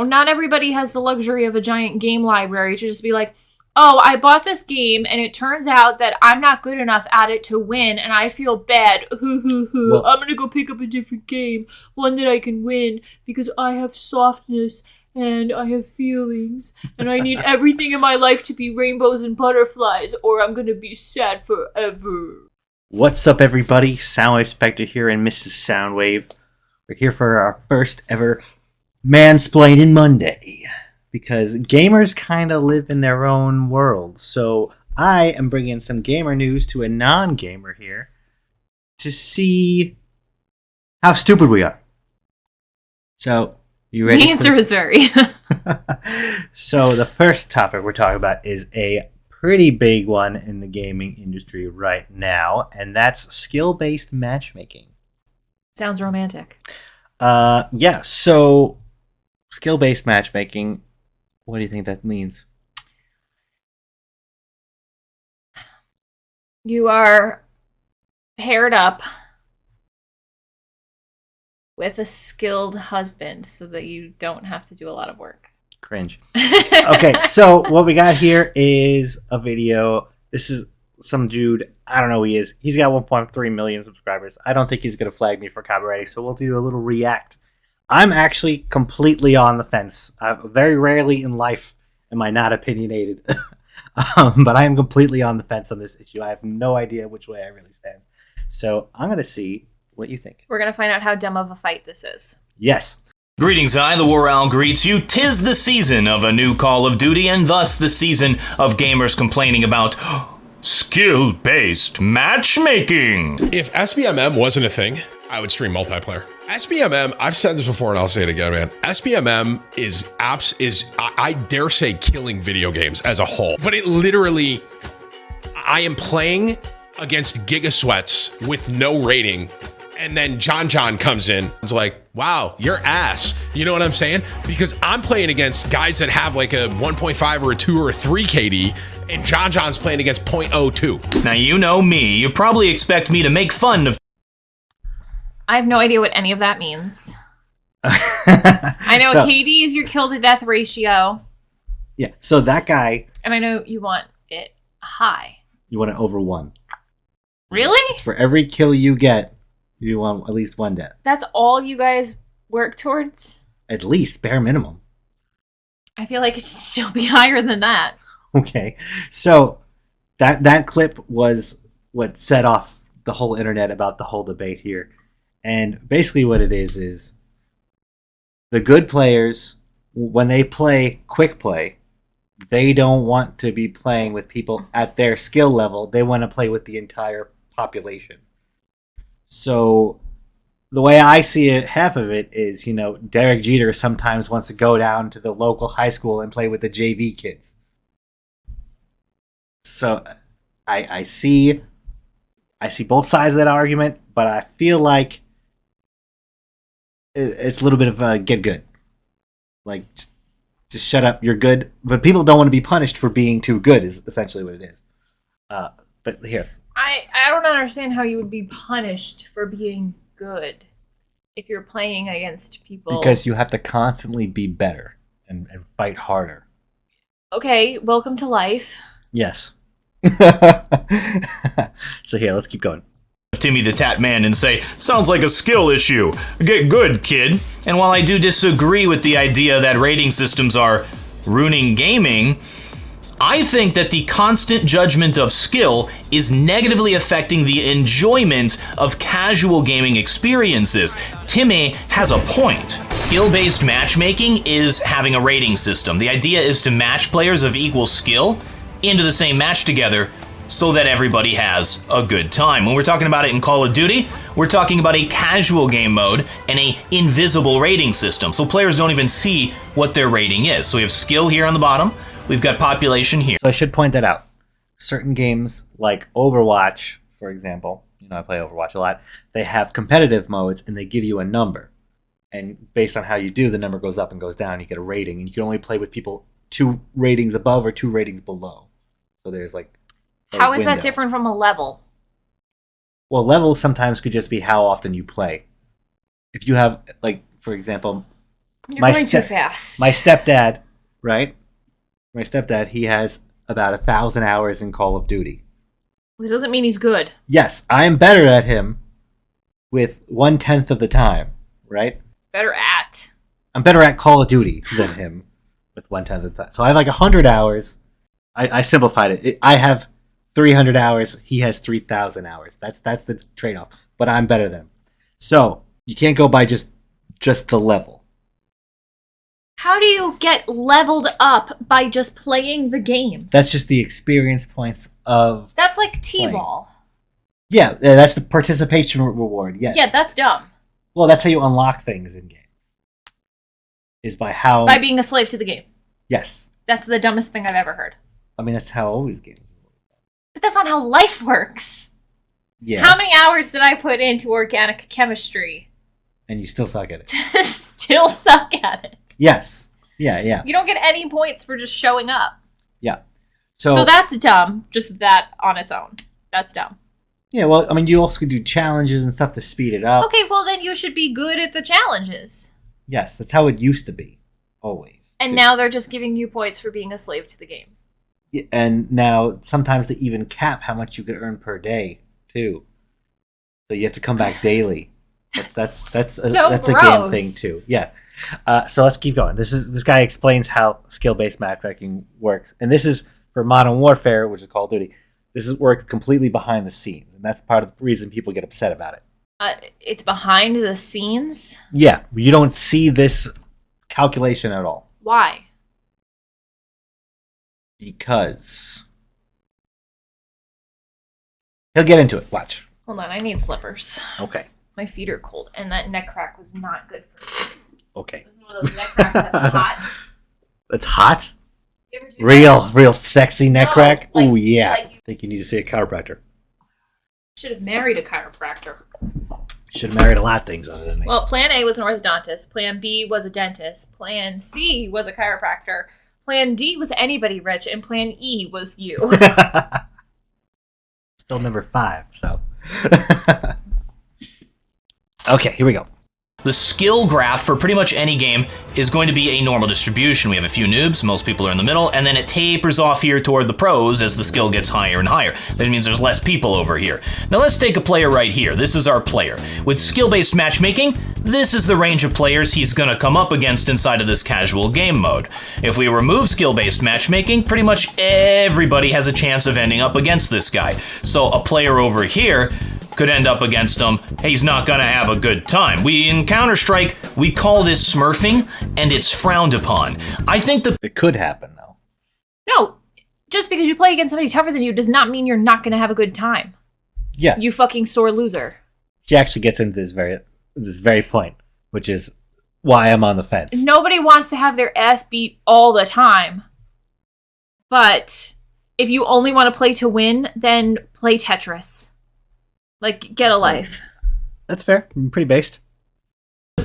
not everybody has the luxury of a giant game library to just be like, oh, I bought this game and it turns out that I'm not good enough at it to win and I feel bad. Well, I'm going to go pick up a different game, one that I can win because I have softness and I have feelings and I need everything in my life to be rainbows and butterflies or I'm going to be sad forever. What's up, everybody? Soundwave Spectre here and Mrs. Soundwave. We're here for our first ever Mansplaining Monday. Because gamers kind of live in their own world. So I am bringing some gamer news to a non-gamer here to see how stupid we are. So, you ready? The answer is very. So the first topic we're talking about is a pretty big one in the gaming industry right now, and that's skill-based matchmaking. Sounds romantic. Yeah, so skill-based matchmaking... What do you think that means? You are paired up with a skilled husband so that you don't have to do a lot of work. Cringe. Okay, so what we got here is a video. This is some dude. I don't know who he is. He's got 1.3 million subscribers. I don't think he's going to flag me for copywriting, so we'll do a little react. I'm actually completely on the fence. Very rarely in life am I not opinionated. But I am completely on the fence on this issue. I have no idea which way I really stand. So I'm going to see what you think. We're going to find out how dumb of a fight this is. Yes. Greetings, I, the War Owl, greets you. 'Tis the season of a new Call of Duty, and thus the season of gamers complaining about skill-based matchmaking. If sbmm wasn't a thing, I would stream multiplayer. SBMM, I've said this before and I'll say it again, man. SBMM is I dare say, killing video games as a whole. But it literally, I am playing against Gigasweats with no rating. And then John comes in. It's like, wow, you're ass. You know what I'm saying? Because I'm playing against guys that have like a 1.5 or a 2 or a 3 KD. And John's playing against 0.02. Now, you know me. You probably expect me to make fun of... I have no idea what any of that means. I know KD is your kill to death ratio. Yeah, so that guy... And I know you want it high. You want it over 1. Really? It's for every kill you get, you want at least 1 death. That's all you guys work towards? At least, bare minimum. I feel like it should still be higher than that. Okay, so that clip was what set off the whole internet about the whole debate here. And basically what it is the good players, when they play quick play, they don't want to be playing with people at their skill level. They want to play with the entire population. So the way I see it, half of it is, Derek Jeter sometimes wants to go down to the local high school and play with the JV kids. So I see both sides of that argument, but I feel like it's a little bit of a get good. Like, just shut up, you're good. But people don't want to be punished for being too good is essentially what it is. But here. I don't understand how you would be punished for being good if you're playing against people. Because you have to constantly be better and fight harder. Okay, welcome to life. Yes. So here, let's keep going. Timmy the Tat Man and say, sounds like a skill issue. Get good, kid. And while I do disagree with the idea that rating systems are ruining gaming, I think that the constant judgment of skill is negatively affecting the enjoyment of casual gaming experiences. Timmy has a point. Skill-based matchmaking is having a rating system. The idea is to match players of equal skill into the same match together so that everybody has a good time. When we're talking about it in Call of Duty, we're talking about a casual game mode and a invisible rating system. So players don't even see what their rating is. So we have skill here on the bottom. We've got population here. So I should point that out. Certain games like Overwatch, for example, I play Overwatch a lot, they have competitive modes and they give you a number. And based on how you do, the number goes up and goes down. You get a rating, and you can only play with people 2 ratings above or 2 ratings below. So there's like how is that different from a level? Well, level sometimes could just be how often you play. If you have, like, for example, You're going too fast. My stepdad, right? My stepdad, he has about 1,000 hours in Call of Duty. It doesn't mean he's good. Yes, I am better at him with 1/10 of the time, right? Better at. I'm better at Call of Duty than him with 1/10 of the time. So I have like 100 hours. I simplified it. I have 300 hours. He has 3,000 hours. That's the trade-off. But I'm better than him. So you can't go by just the level. How do you get leveled up by just playing the game? That's just the experience points of. That's like T-ball. Yeah, that's the participation reward. Yes. Yeah, that's dumb. Well, that's how you unlock things in games. Is by being a slave to the game. Yes. That's the dumbest thing I've ever heard. I mean, that's how always games work. But that's not how life works. Yeah. How many hours did I put into organic chemistry? And you still suck at it. Still suck at it. Yes. Yeah. You don't get any points for just showing up. Yeah. So that's dumb. Just that on its own. That's dumb. Yeah, well, I mean, you also could do challenges and stuff to speed it up. Okay, well then you should be good at the challenges. Yes, that's how it used to be. Always. And now they're just giving you points for being a slave to the game. Yeah, and now sometimes they even cap how much you can earn per day, too. So you have to come back daily. That's a game thing, too. Yeah. So let's keep going. This guy explains how skill-based matchmaking works. And this is for Modern Warfare, which is Call of Duty. This is work completely behind the scenes, and that's part of the reason people get upset about it. It's behind the scenes? Yeah, you don't see this calculation at all. Why? Because he'll get into it. Watch. Hold on, I need slippers. Okay. My feet are cold, and that neck crack was not good for me. Okay. It was one of those neck cracks that's hot. That's hot? You ever do Real sexy neck No, crack? like- Ooh, yeah. like I think you need to see a chiropractor. Should have married a chiropractor. Should have married a lot of things other than me. Well, plan A was an orthodontist. Plan B was a dentist. Plan C was a chiropractor. Plan D was anybody rich. And Plan E was you. Still number 5, so. Okay, here we go. The skill graph for pretty much any game is going to be a normal distribution. We have a few noobs, most people are in the middle, and then it tapers off here toward the pros as the skill gets higher and higher. That means there's less people over here. Now let's take a player right here. This is our player. With skill-based matchmaking, this is the range of players he's going to come up against inside of this casual game mode. If we remove skill-based matchmaking, pretty much everybody has a chance of ending up against this guy. So a player over here could end up against him. He's not gonna have a good time. In Counter-Strike, we call this smurfing, and it's frowned upon. I think It could happen, though. No, just because you play against somebody tougher than you does not mean you're not going to have a good time. Yeah. You fucking sore loser. He actually gets into this very point, which is why I'm on the fence. Nobody wants to have their ass beat all the time. But if you only want to play to win, then play Tetris. Like, get a life. That's fair. Pretty based.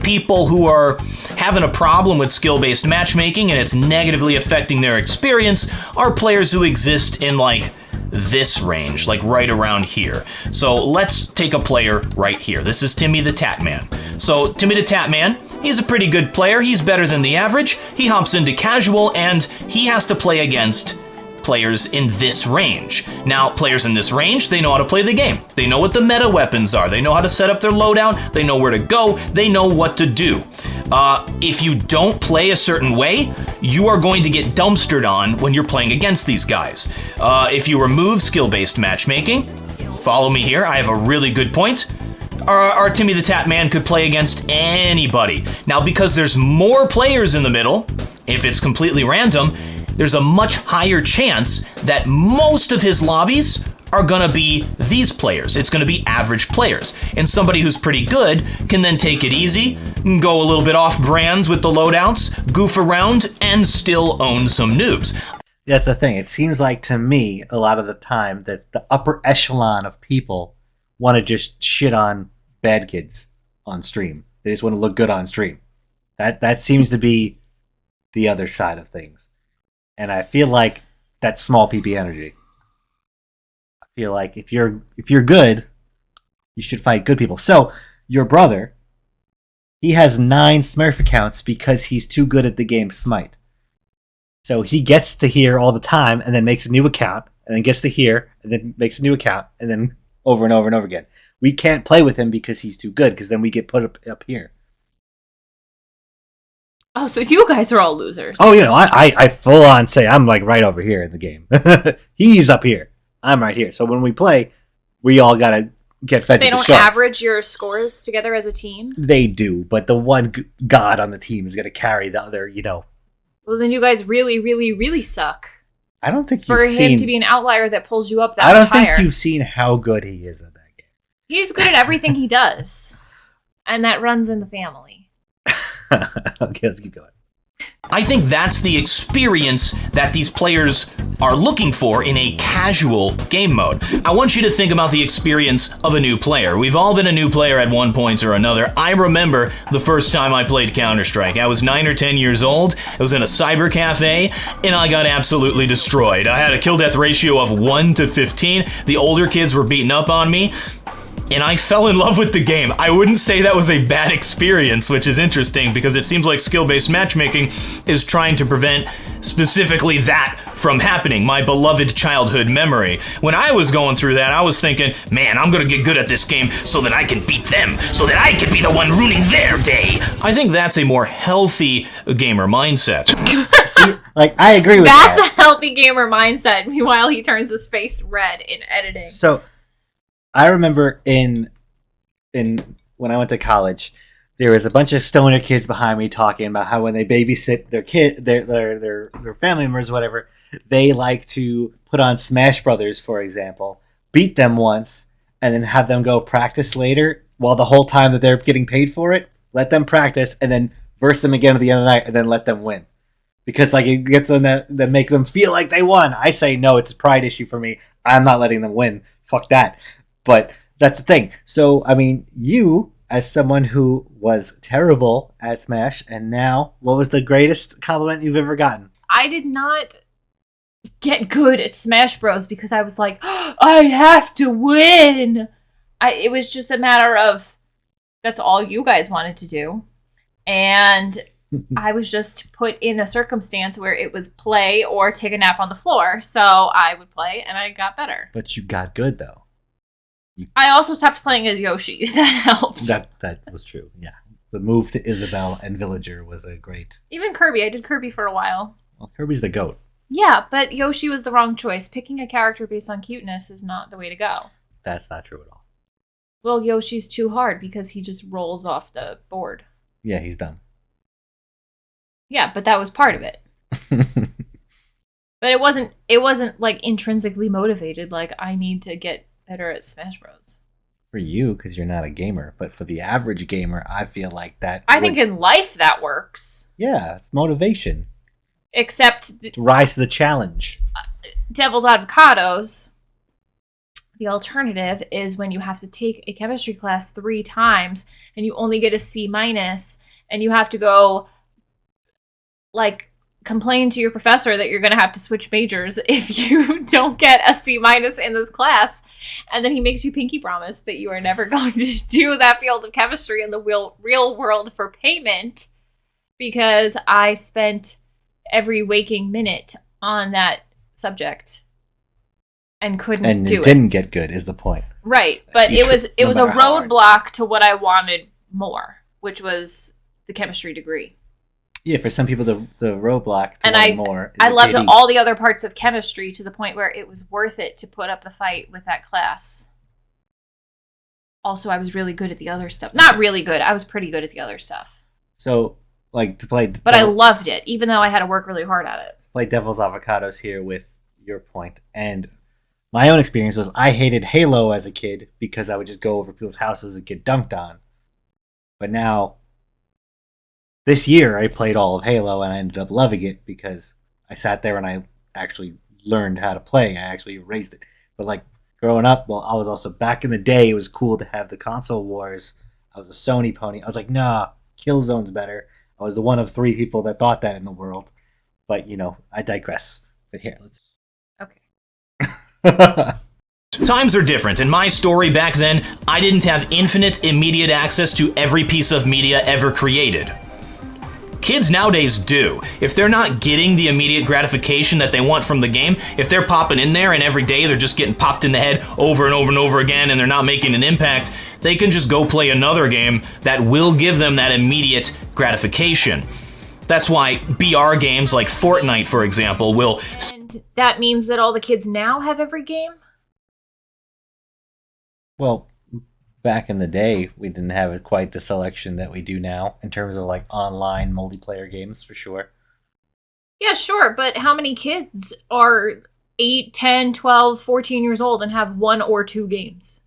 people who are having a problem with skill-based matchmaking and it's negatively affecting their experience are players who exist in like this range, like right around here. So let's take a player right here. This is Timmy the Tatman. So Timmy the Tatman, he's a pretty good player. He's better than the average. He hops into casual and he has to play against players in this range. Now, players in this range, they know how to play the game. They know what the meta weapons are. They know how to set up their loadout. They know where to go. They know what to do. If you don't play a certain way, you are going to get dumpstered on when you're playing against these guys. If you remove skill-based matchmaking, follow me here, I have a really good point. Our Timmy the Tatman could play against anybody. Now, because there's more players in the middle, if it's completely random, there's a much higher chance that most of his lobbies are gonna be these players. It's gonna be average players. And somebody who's pretty good can then take it easy, go a little bit off brands with the loadouts, goof around, and still own some noobs. That's the thing. It seems like to me, a lot of the time, that the upper echelon of people want to just shit on bad kids on stream. They just want to look good on stream. That seems to be the other side of things. And I feel like that's small PP energy. I feel like if you're good, you should fight good people. So your brother He has 9 Smurf accounts because he's too good at the game Smite. So he gets to here all the time and then makes a new account and then gets to here and then makes a new account and then over and over and over again. We can't play with him because he's too good because then we get put up here. Oh, so you guys are all losers. Oh, I full on say I'm like right over here in the game. He's up here. I'm right here. So when we play, we all got to get fed They to the don't sharks. average your scores together as a team? They do, but the one god on the team is going to carry the other, Well, then you guys really, really, really suck. I don't think For you've him seen... to be an outlier that pulls you up that I don't much higher. think you've seen how good he is at that game. He's good at everything he does. And that runs in the family. Okay, let's keep going. I think that's the experience that these players are looking for in a casual game mode. I want you to think about the experience of a new player. We've all been a new player at one point or another. I remember the first time I played Counter-Strike. I was 9 or 10 years old. It was in a cyber cafe, and I got absolutely destroyed. I had a kill-death ratio of 1 to 15. The older kids were beating up on me. And I fell in love with the game. I wouldn't say that was a bad experience, which is interesting because it seems like skill-based matchmaking is trying to prevent specifically that from happening, my beloved childhood memory. When I was going through that, I was thinking, man, I'm gonna get good at this game so that I can beat them, so that I can be the one ruining their day. I think that's a more healthy gamer mindset. See, I agree with that. That's a healthy gamer mindset. Meanwhile, he turns his face red in editing. So, I remember in when I went to college, there was a bunch of stoner kids behind me talking about how when they babysit their family members, whatever, they like to put on Smash Brothers, for example, beat them once, and then have them go practice later. While the whole time that they're getting paid for it, let them practice, and then verse them again at the end of the night, and then let them win. Because it gets them to make them feel like they won. I say no, it's a pride issue for me. I'm not letting them win. Fuck that. But that's the thing. So, I mean, you, as someone who was terrible at Smash, and now, what was the greatest compliment you've ever gotten? I did not get good at Smash Bros. Because I was like, I have to win. It was just a matter of, that's all you guys wanted to do. And I was just put in a circumstance where it was play or take a nap on the floor. So I would play, and I got better. But you got good, though. I also stopped playing as Yoshi. That helped. That was true, yeah. The move to Isabelle and Villager was a great... Even Kirby. I did Kirby for a while. Well, Kirby's the GOAT. Yeah, but Yoshi was the wrong choice. Picking a character based on cuteness is not the way to go. That's not true at all. Well, Yoshi's too hard because he just rolls off the board. Yeah, he's dumb. Yeah, but that was part of it. But it wasn't like intrinsically motivated, like I need to get better at Smash Bros. For you, because you're not a gamer, but for the average gamer, I feel like that... I think in life that works. Yeah, it's motivation. Except... Rise to the challenge. Devil's Avocados, the alternative is when you have to take a chemistry class 3 times and you only get a C-, and you have to go, complain to your professor that you're going to have to switch majors if you don't get a C- in this class. And then he makes you pinky promise that you are never going to do that field of chemistry in the real world for payment because I spent every waking minute on that subject and couldn't do it. And didn't get good is the point. Right. But it was a roadblock to what I wanted more, which was the chemistry degree. Yeah, for some people, the roadblock to and more. I loved all the other parts of chemistry to the point where it was worth it to put up the fight with that class. Also, I was really good at the other stuff. Not really good. I was pretty good at the other stuff. So, to play... But I loved it, even though I had to work really hard at it. Play Devil's Avocados here with your point. And my own experience was I hated Halo as a kid because I would just go over people's houses and get dunked on. But now... This year, I played all of Halo, and I ended up loving it because I sat there and I actually learned how to play. I actually erased it. But, growing up, I was also... Back in the day, it was cool to have the console wars. I was a Sony pony. I was like, nah, Killzone's better. I was the one of 3 people that thought that in the world. But, I digress. But here, let's... Okay. used. Times are different. In my story back then, I didn't have infinite, immediate access to every piece of media ever created. Kids nowadays do. If they're not getting the immediate gratification that they want from the game, if they're popping in there and every day they're just getting popped in the head over and over and over again and they're not making an impact, they can just go play another game that will give them that immediate gratification. That's why BR games like Fortnite, for example, will... And that means that all the kids now have every game? Well, back in the day, we didn't have quite the selection that we do now in terms of like online multiplayer games, for sure. Yeah, sure, but how many kids are 8, 10, 12, 14 years old and have 1 or 2 games?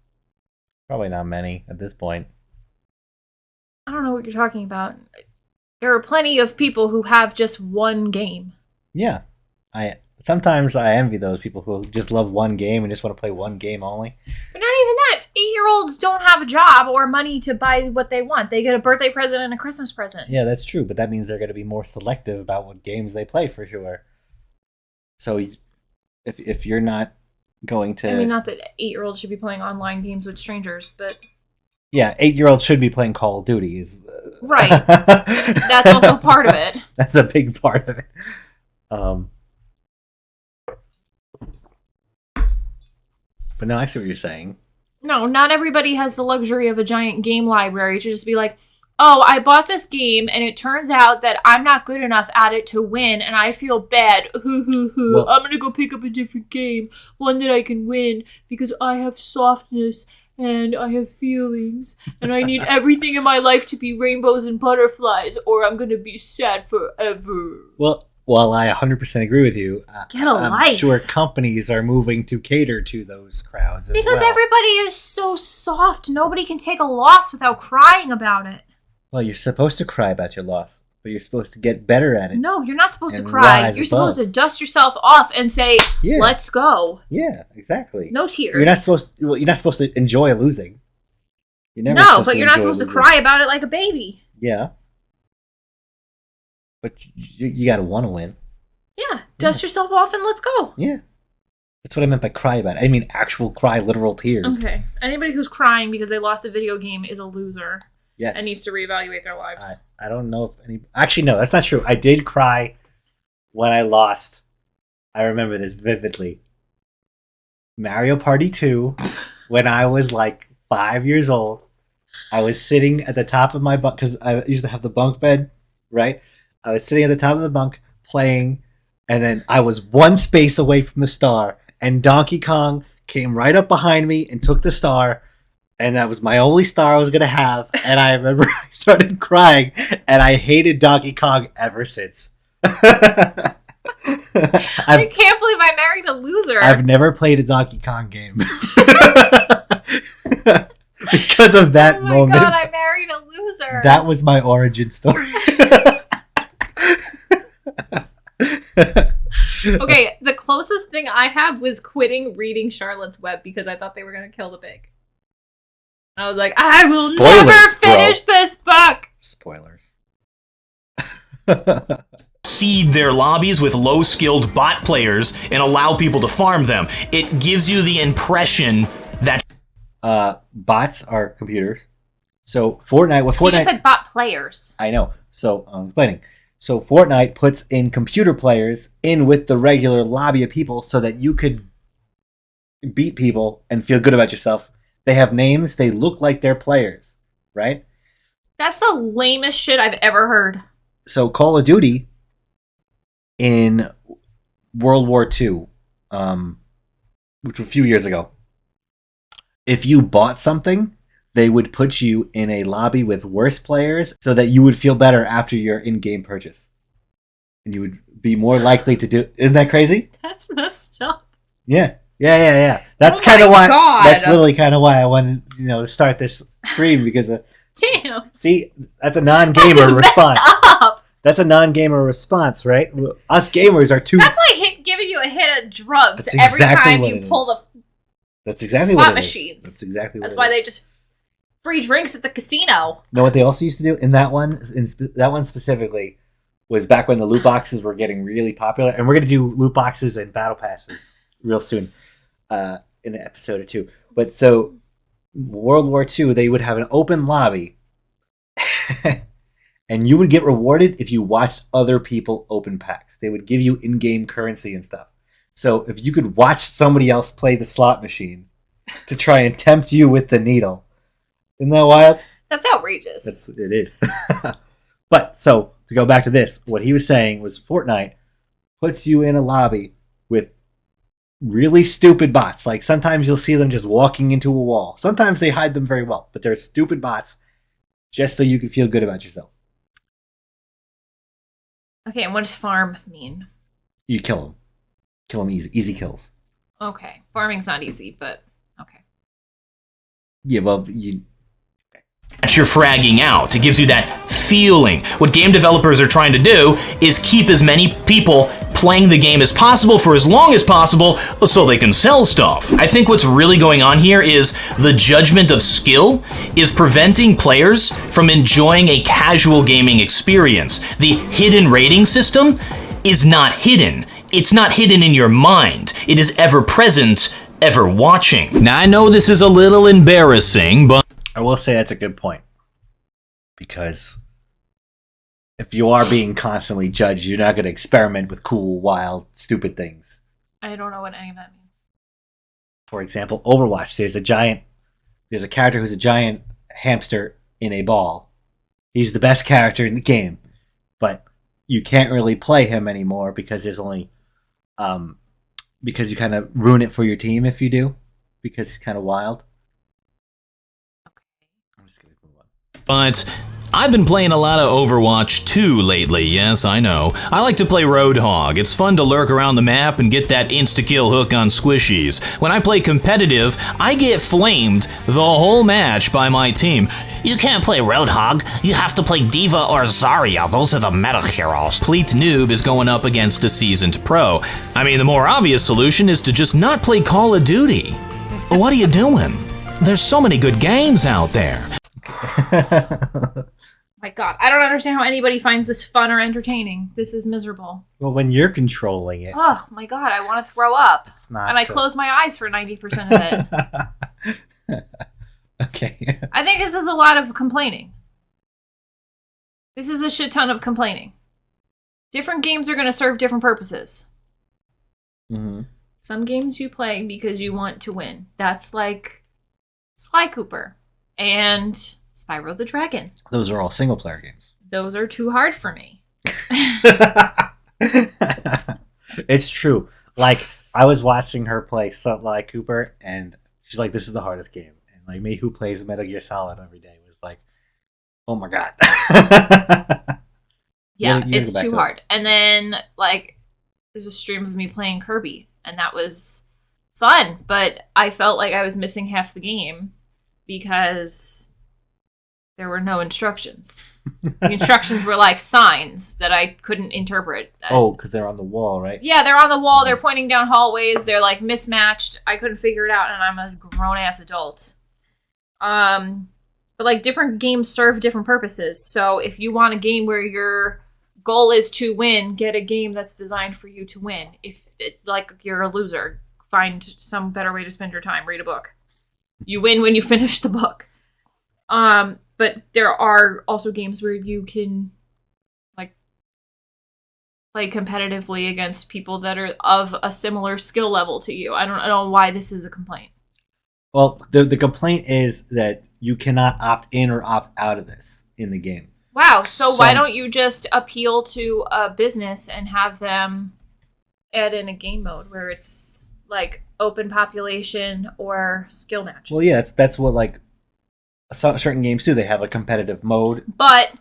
Probably not many at this point. I don't know what you're talking about. There are plenty of people who have just 1 game. Yeah. Sometimes I envy those people who just love one game and just want to play one game only. But not even that. 8-year-olds don't have a job or money to buy what they want. They get a birthday present and a Christmas present. Yeah, that's true, but that means they're going to be more selective about what games they play, for sure. So if you're not going to... I mean, not that 8-year-olds should be playing online games with strangers, but... Yeah, 8-year-olds should be playing Call of Duty. Right. That's also part of it. That's a big part of it. But no, I see what you're saying. No, not everybody has the luxury of a giant game library to just be like, oh, I bought this game and it turns out that I'm not good enough at it to win and I feel bad. Well, I'm going to go pick up a different game, one that I can win because I have softness and I have feelings and I need everything in my life to be rainbows and butterflies or I'm going to be sad forever. Well, while I 100% agree with you, I'm life. sure companies are moving to cater to those crowds as because well. everybody is so soft. Nobody can take a loss without crying about it. Well, you're supposed to cry about your loss, but you're supposed to get better at it. No, you're not supposed to and cry. rise You're above. supposed to dust yourself off and say, Yeah. let's go. Yeah, exactly. No tears. You're not supposed to enjoy losing. You're never No, but you're not supposed to losing. cry about it like a baby. Yeah. But you got to want to win. Yeah, dust yourself off and let's go. Yeah. That's what I meant by cry about it. I mean actual cry, literal tears. Okay. Anybody who's crying because they lost a video game is a loser. Yes. And needs to reevaluate their lives. I don't know if any... Actually, no, that's not true. I did cry when I lost. I remember this vividly. Mario Party 2, when I was like 5 years old. I was sitting at the top of my bunk, because I used to have the bunk bed, right? I was sitting at the top of the bunk playing, and then I was one space away from the star, and Donkey Kong came right up behind me and took the star, and that was my only star I was going to have, and I remember I started crying, and I hated Donkey Kong ever since. I can't believe I married a loser. I've never played a Donkey Kong game. Because of that moment. Oh my god, I married a loser. That was my origin story. Okay, the closest thing I had was quitting reading Charlotte's Web because I thought they were going to kill the pig. I was like, I will never finish this book! Spoilers. Seed their lobbies with low-skilled bot players and allow people to farm them. It gives you the impression that... Bots are computers. So Fortnite... You just said bot players. I know. So, I'm explaining. So Fortnite puts in computer players in with the regular lobby of people so that you could beat people and feel good about yourself. They have names. They look like they're players, right? That's the lamest shit I've ever heard. So Call of Duty in World War II, which was a few years ago, if you bought something, they would put you in a lobby with worse players so that you would feel better after your in-game purchase. And you would be more likely to do... Isn't that crazy? That's messed up. Yeah. That's Oh kind of my why... God. That's literally kind of why I wanted, to start this stream, because... Damn. See, that's a non-gamer That's response. messed up. That's a non-gamer response, right? Us gamers are too... That's like giving you a hit of drugs That's every exactly time what you it pull the That's exactly slot what it is. machines. That's exactly what That's it why is. they just free drinks at the casino. You know what they also used to do in that one? That one specifically was back when the loot boxes were getting really popular, and we're gonna do loot boxes and battle passes real soon. in an episode or two. But so World War II, they would have an open lobby, and you would get rewarded if you watched other people open packs. They would give you in-game currency and stuff. So if you could watch somebody else play the slot machine to try and tempt you with the needle, isn't that wild? That's outrageous. It is. But so to go back to this, what he was saying was Fortnite puts you in a lobby with really stupid bots. Like sometimes you'll see them just walking into a wall. Sometimes they hide them very well, but they're stupid bots just so you can feel good about yourself. Okay, and what does farm mean? You kill them. Kill them easy. Easy kills. Okay. Farming's not easy, but okay. Yeah, well, you... That you're fragging out. It gives you that feeling. What game developers are trying to do is keep as many people playing the game as possible for as long as possible so they can sell stuff. I think what's really going on here is the judgment of skill is preventing players from enjoying a casual gaming experience. The hidden rating system is not hidden. It's not hidden in your mind. It is ever present, ever watching. Now, I know this is a little embarrassing, but I will say that's a good point. Because if you are being constantly judged, you're not going to experiment with cool, wild, stupid things. I don't know what any of that means. For example, Overwatch, there's a character who's a giant hamster in a ball. He's the best character in the game, but you can't really play him anymore because there's only because you kind of ruin it for your team if you do, because he's kind of wild. I'm just gonna move on. But I've been playing a lot of Overwatch 2 lately, yes, I know. I like to play Roadhog. It's fun to lurk around the map and get that insta-kill hook on squishies. When I play competitive, I get flamed the whole match by my team. You can't play Roadhog. You have to play Diva or Zarya. Those are the meta heroes. Complete noob is going up against a seasoned pro. I mean, the more obvious solution is to just not play Call of Duty. What are you doing? There's so many good games out there. My God, I don't understand how anybody finds this fun or entertaining. This is miserable. Well, when you're controlling it, Oh my God, I want to throw up. it's not. And I close my eyes for 90% of it. Okay. I think this is a lot of complaining. This is a shit ton of complaining. Different games are going to serve different purposes. Mm-hmm. Some games you play because you want to win. That's like Sly Cooper and Spyro the Dragon. Those are all single player games. Those are too hard for me. It's true. Like, I was watching her play Sly Cooper, and she's like, this is the hardest game. And like me, who plays Metal Gear Solid every day, was like, oh my God. Yeah, You it's go back too to hard. And then, like, there's a stream of me playing Kirby, and that was fun, but I felt like I was missing half the game because there were no instructions. The instructions were like signs that I couldn't interpret. Oh, because they're on the wall, right? Yeah, they're on the wall, they're pointing down hallways, they're like mismatched. I couldn't figure it out, and I'm a grown-ass adult. But like different games serve different purposes. So if you want a game where your goal is to win, get a game that's designed for you to win. If like you're a loser, find some better way to spend your time. Read a book. You win when you finish the book. But there are also games where you can like play competitively against people that are of a similar skill level to you. I don't know why this is a complaint. Well, the complaint is that you cannot opt in or opt out of this in the game. Wow, so why don't you just appeal to a business and have them add in a game mode where it's like open population or skill match? Well, yeah, that's what like certain games do. They have a competitive mode. But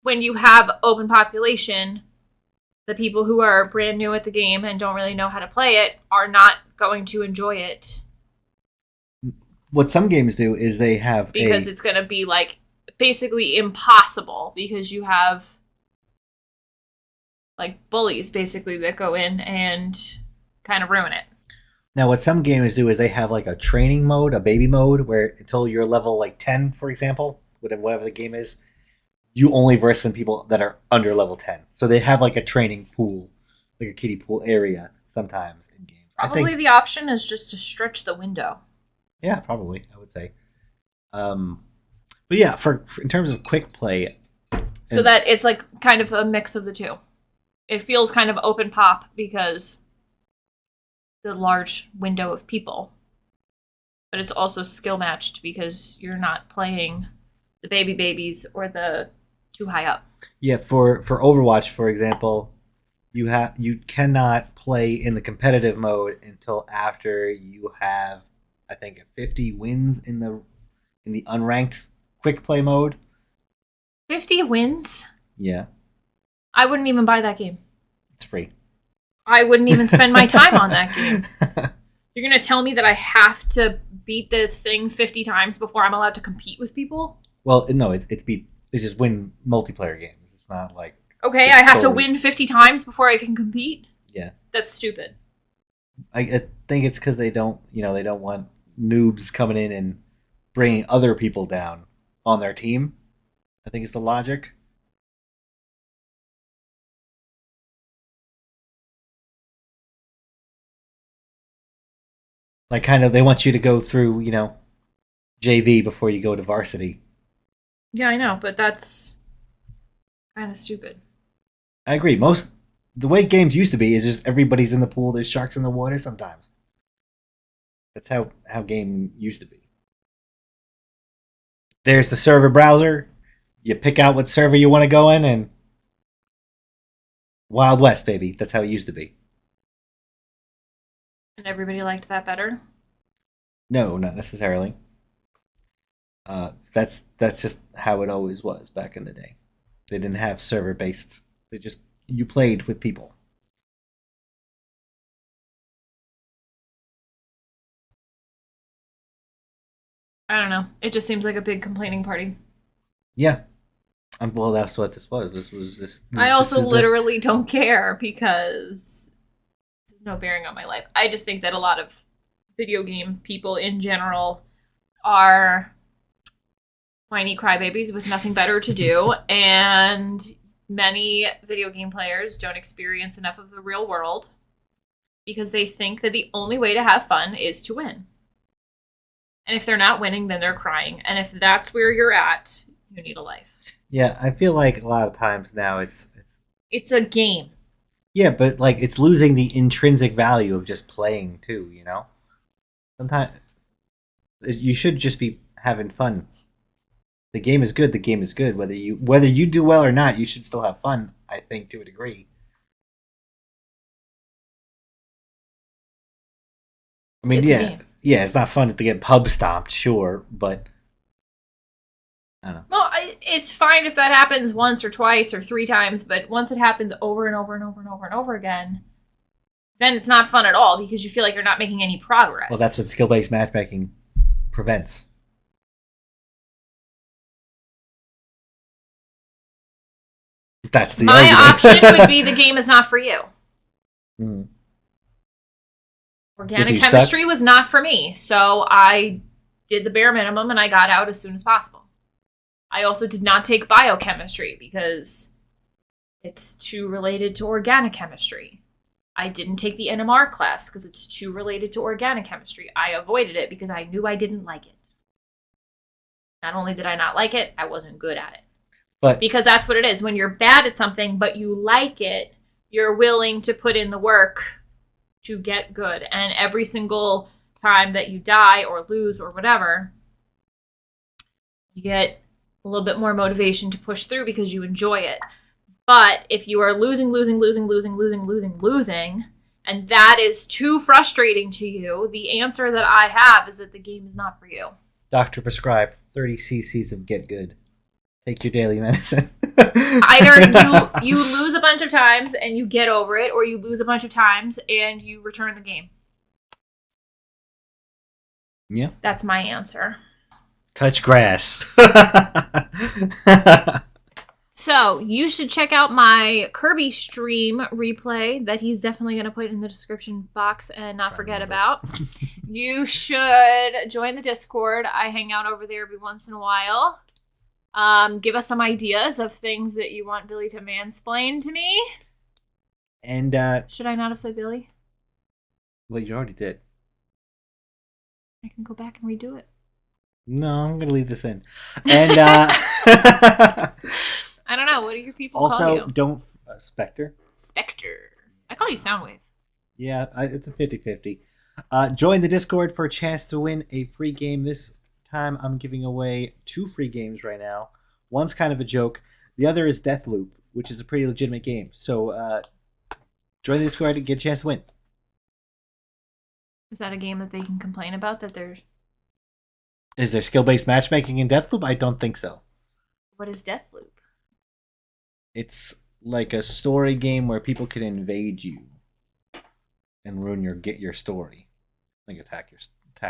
when you have open population, the people who are brand new at the game and don't really know how to play it are not going to enjoy it. What some games do is they have because it's going to be like basically impossible because you have like bullies basically that go in and kind of ruin it. Now, what some games do is they have like a training mode, a baby mode, where until you're level like 10, for example, whatever the game is, you only verse some people that are under level 10. So they have like a training pool, like a kiddie pool area sometimes in games Probably the option is just to stretch the window. Yeah, probably, I would say. But yeah, for in terms of quick play, So that it's like kind of a mix of the two. It feels kind of open pop because the large window of people. But it's also skill matched because you're not playing the baby babies or the too high up. yeah, for Overwatch, for example, you cannot play in the competitive mode until after you have, I think, 50 wins in the unranked quick play mode. 50 wins? Yeah, I wouldn't even buy that game. it's free. I wouldn't even spend my time on that game. You're going to tell me that I have to beat the thing 50 times before I'm allowed to compete with people? Well, no, it's just win multiplayer games. It's not like Okay, I have to win 50 times before I can compete? Yeah. That's stupid. I think it's because they don't want noobs coming in and bringing other people down on their team. I think it's the logic. Like, kind of, they want you to go through, JV before you go to varsity. Yeah, I know, but that's kind of stupid. I agree. The way games used to be is just everybody's in the pool. There's sharks in the water sometimes. That's how game used to be. There's the server browser. You pick out what server you want to go in, and Wild West, baby. That's how it used to be. And everybody liked that better? No, not necessarily. That's just how it always was back in the day. They didn't have server based. You played with people. I don't know. It just seems like a big complaining party. Yeah. Well, that's what this was. I also literally don't care because this has no bearing on my life. I just think that a lot of video game people in general are whiny crybabies with nothing better to do, and many video game players don't experience enough of the real world because they think that the only way to have fun is to win. And if they're not winning, then they're crying. And if that's where you're at, you need a life. Yeah, I feel like a lot of times now it's a game. Yeah, but like it's losing the intrinsic value of just playing too, Sometimes you should just be having fun. The game is good, the game is good. Whether you do well or not, you should still have fun, I think, to a degree. I mean, yeah, it's not fun to get pub stomped, sure, but I don't know. Well, it's fine if that happens once or twice or 3 times, but once it happens over and over and over and over and over again, then it's not fun at all because you feel like you're not making any progress. Well, that's what skill based matchmaking prevents. That's the My argument. option would be the game is not for you. Organic chemistry was not for me, so I did the bare minimum and I got out as soon as possible. I also did not take biochemistry because it's too related to organic chemistry. I didn't take the NMR class because it's too related to organic chemistry. I avoided it because I knew I didn't like it. Not only did I not like it, I wasn't good at it. Because that's what it is. When you're bad at something, but you like it, you're willing to put in the work to get good. And every single time that you die or lose or whatever, you get a little bit more motivation to push through because you enjoy it. But if you are losing, and that is too frustrating to you, the answer that I have is that the game is not for you. Doctor prescribed 30 cc's of Get Good. Take your daily medicine. Either you lose a bunch of times and you get over it, or you lose a bunch of times and you return the game. Yeah. That's my answer. Touch grass. So, you should check out my Kirby stream replay that he's definitely going to put in the description box and not forget about. You should join the Discord. I hang out over there every once in a while. Give us some ideas of things that you want Billy to mansplain to me. And should I not have said Billy? Well, you already did. I can go back and redo it. No, I'm gonna leave this in. And I don't know. What do your people call also, you? don't Spectre. Spectre. I call you Soundwave. Yeah, it's a 50-50. Join the Discord for a chance to win a free game. This time, I'm giving away 2 free games right now. One's kind of a joke. The other is Deathloop, which is a pretty legitimate game. So, join the Discord and get a chance to win. Is that a game that they can complain about? Is there skill-based matchmaking in Deathloop? I don't think so. What is Deathloop? It's like a story game where people can invade you and ruin your story. Like attack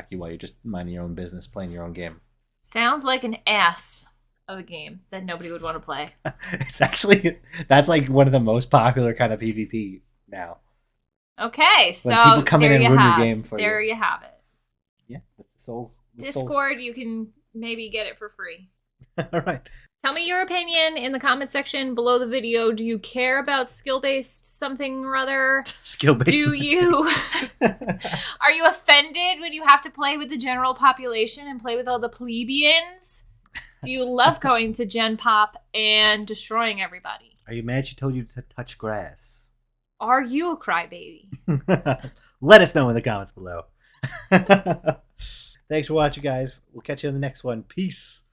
you while you're just minding your own business, playing your own game. Sounds like an ass of a game that nobody would want to play. It's actually that's like one of the most popular kind of PvP now. Okay, so When people come in and ruin your game for there you. you have it. Yeah, that's the Souls. Discord, you can maybe get it for free. All right. Tell me your opinion in the comment section below the video. Do you care about skill-based something or other? Skill-based. Do you? Are you offended when you have to play with the general population and play with all the plebeians? Do you love going to Gen Pop and destroying everybody? Are you mad she told you to touch grass? Are you a crybaby? Let us know in the comments below. Thanks for watching, guys. We'll catch you in the next one. Peace.